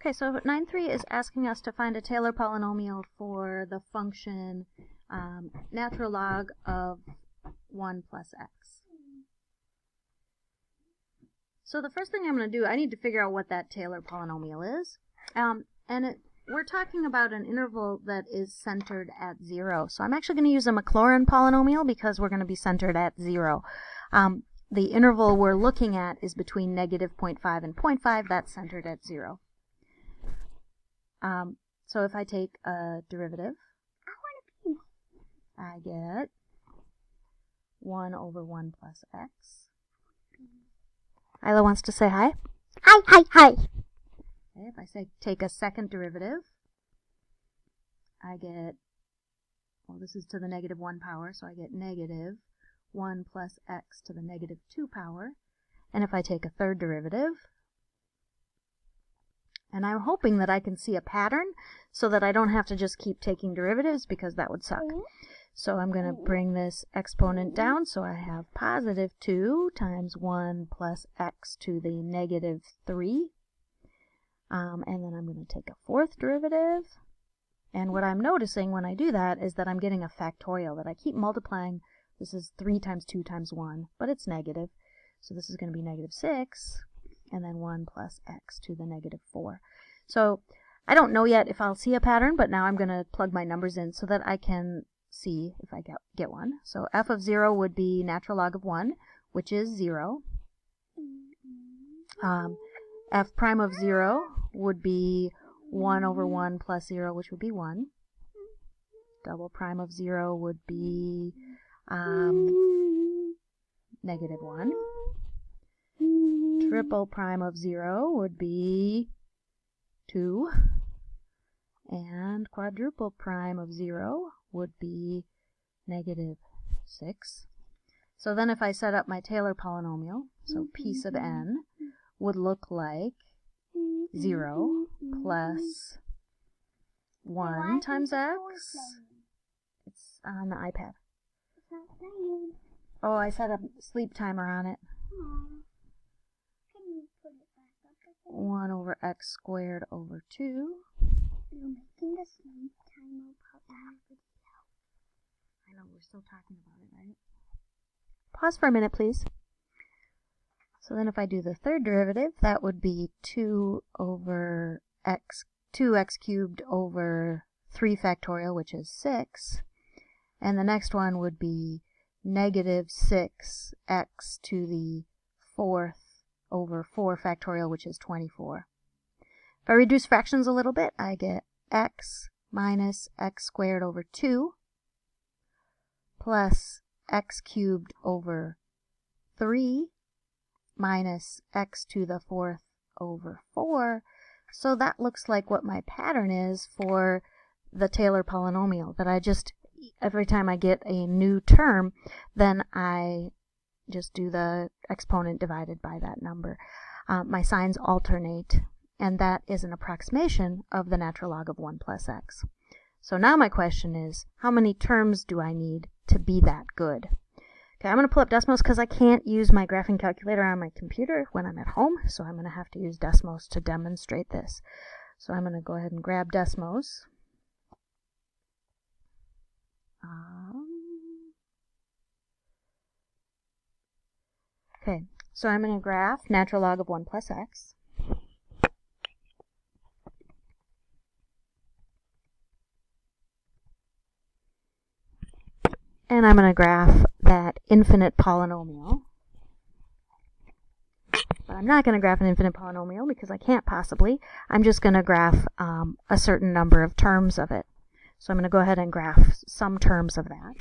Okay, so 9.3 is asking us to find a Taylor polynomial for the function natural log of 1 plus x. So the first thing I'm going to do, I need to figure out what that Taylor polynomial is. We're talking about an interval that is centered at 0. So I'm actually going to use a Maclaurin polynomial because we're going to be centered at 0. The interval we're looking at is between negative 0.5 and 0.5. That's centered at 0. So if I take a derivative, I get 1 over 1 plus x. Isla wants to say hi. Hi, hi, hi. Okay, if I take a second derivative, I get, well, this is to the negative 1 power, so I get negative 1 plus x to the negative 2 power. And if I take a third derivative, and I'm hoping that I can see a pattern so that I don't have to just keep taking derivatives because that would suck. So I'm going to bring this exponent down, so I have positive 2 times 1 plus x to the negative 3. And then I'm going to take a fourth derivative. And what I'm noticing when I do that is that I'm getting a factorial, that I keep multiplying. This is 3 times 2 times 1, but it's negative. So this is going to be negative 6, and then 1 plus x to the negative 4. So I don't know yet if I'll see a pattern, but now I'm going to plug my numbers in so that I can see if I get one. So f of 0 would be natural log of 1, which is 0. F prime of 0 would be 1 over 1 plus 0, which would be 1. Double prime of 0 would be negative 1. Triple prime of 0 would be 2. And quadruple prime of 0 would be negative 6. So then if I set up my Taylor polynomial, so p sub n would look like 0 plus 1 times x. It's on the iPad. Oh, I set a sleep timer on it. 1 over x squared over 2. You're making the sleep timer pop out. I know, we're still talking about it, right? Pause for a minute, please. So then if I do the third derivative, that would be 2 over x, 2x cubed over 3 factorial, which is 6. And the next one would be negative 6x to the 4th over 4 factorial, which is 24. If I reduce fractions a little bit, I get x minus x squared over 2 plus x cubed over 3 minus x to the 4th over 4. So that looks like what my pattern is for the Taylor polynomial, that I just, every time I get a new term, then I just do the exponent divided by that number. My signs alternate, and that is an approximation of the natural log of 1 plus x. So now my question is, how many terms do I need to be that good? Okay, I'm going to pull up Desmos because I can't use my graphing calculator on my computer when I'm at home, so I'm going to have to use Desmos to demonstrate this. So I'm going to go ahead and grab Desmos. Okay, so I'm going to graph natural log of 1 plus x. And I'm going to graph that infinite polynomial. But I'm not going to graph an infinite polynomial because I can't possibly. I'm just going to graph a certain number of terms of it. So I'm going to go ahead and graph some terms of that.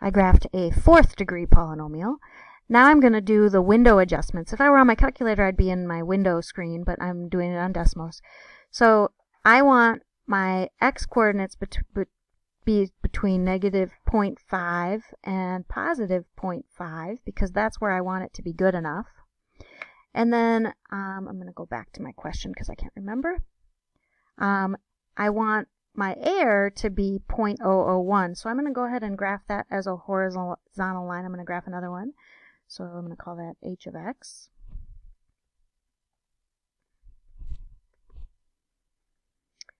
I graphed a 4th degree polynomial. Now I'm going to do the window adjustments. If I were on my calculator, I'd be in my window screen, but I'm doing it on Desmos. So I want my x coordinates be between negative 0.5 and positive 0.5 because that's where I want it to be good enough. And then I'm going to go back to my question because I can't remember. I want my air to be 0.001. So I'm going to go ahead and graph that as a horizontal line. I'm going to graph another one. So I'm going to call that h of x.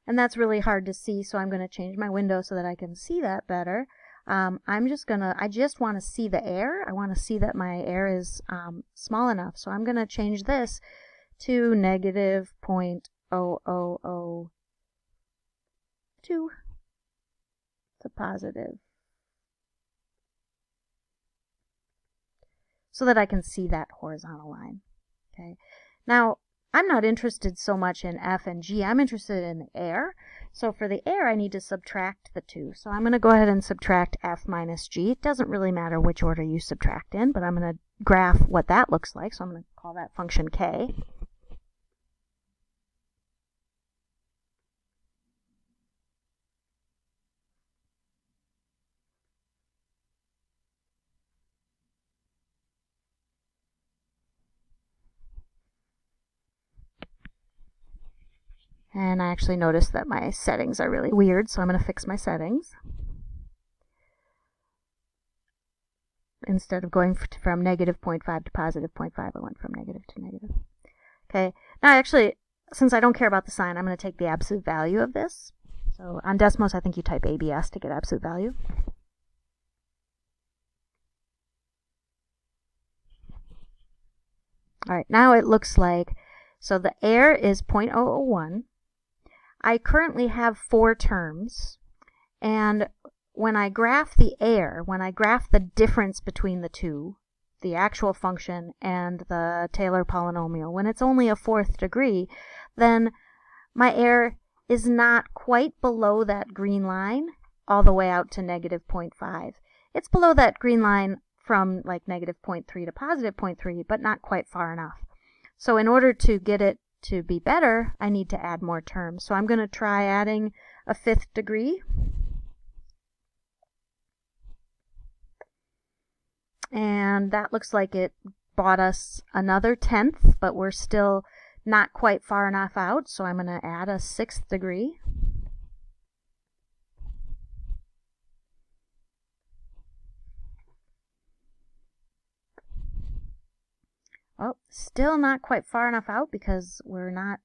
And that's really hard to see, so I'm going to change my window so that I can see that better. I just want to see the air. I want to see that my air is small enough. So I'm going to change this to negative 0.0002 to positive, so that I can see that horizontal line. Okay. Now, I'm not interested so much in F and G. I'm interested in the air. So for the air, I need to subtract the two. So I'm going to go ahead and subtract F minus G. It doesn't really matter which order you subtract in, but I'm going to graph what that looks like. So I'm going to call that function K. And I actually noticed that my settings are really weird, so I'm going to fix my settings. Instead of going from negative 0.5 to positive 0.5, I went from negative to negative. Okay, now actually, since I don't care about the sign, I'm going to take the absolute value of this. So on Desmos, I think you type ABS to get absolute value. All right, now it looks like, so the air is 0.001. I currently have 4 terms, and when I graph the air, when I graph the difference between the two, the actual function and the Taylor polynomial, when it's only a 4th degree, then my air is not quite below that green line all the way out to negative 0.5. It's below that green line from like negative 0.3 to positive 0.3, but not quite far enough. So in order to get it to be better, I need to add more terms. So I'm going to try adding a 5th degree. And that looks like it bought us another 10th, but we're still not quite far enough out. So I'm going to add a 6th degree. Oh, still not quite far enough out because we're not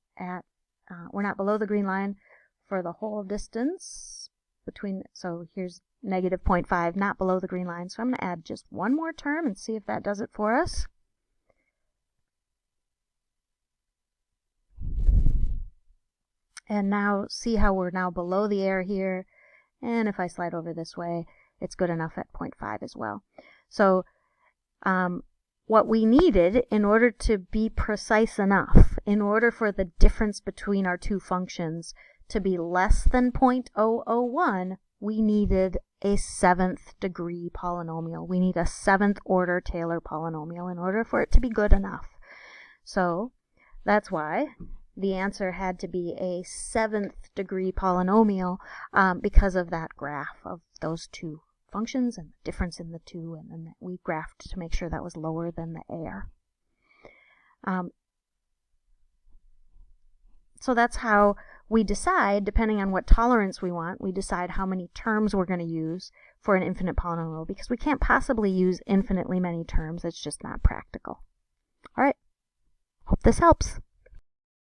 below the green line for the whole distance between. So here's negative 0.5, not below the green line. So I'm going to add just one more term and see if that does it for us. And now see how we're now below the air here. And if I slide over this way, it's good enough at 0.5 as well. So what we needed in order to be precise enough, in order for the difference between our two functions to be less than 0.001, we needed a 7th degree polynomial. We need a 7th order Taylor polynomial in order for it to be good enough. So that's why the answer had to be a 7th degree polynomial because of that graph of those two functions and the difference in the two, and then we graphed to make sure that was lower than the air. So that's how we decide, depending on what tolerance we want, we decide how many terms we're going to use for an infinite polynomial, because we can't possibly use infinitely many terms. It's just not practical. All right. Hope this helps.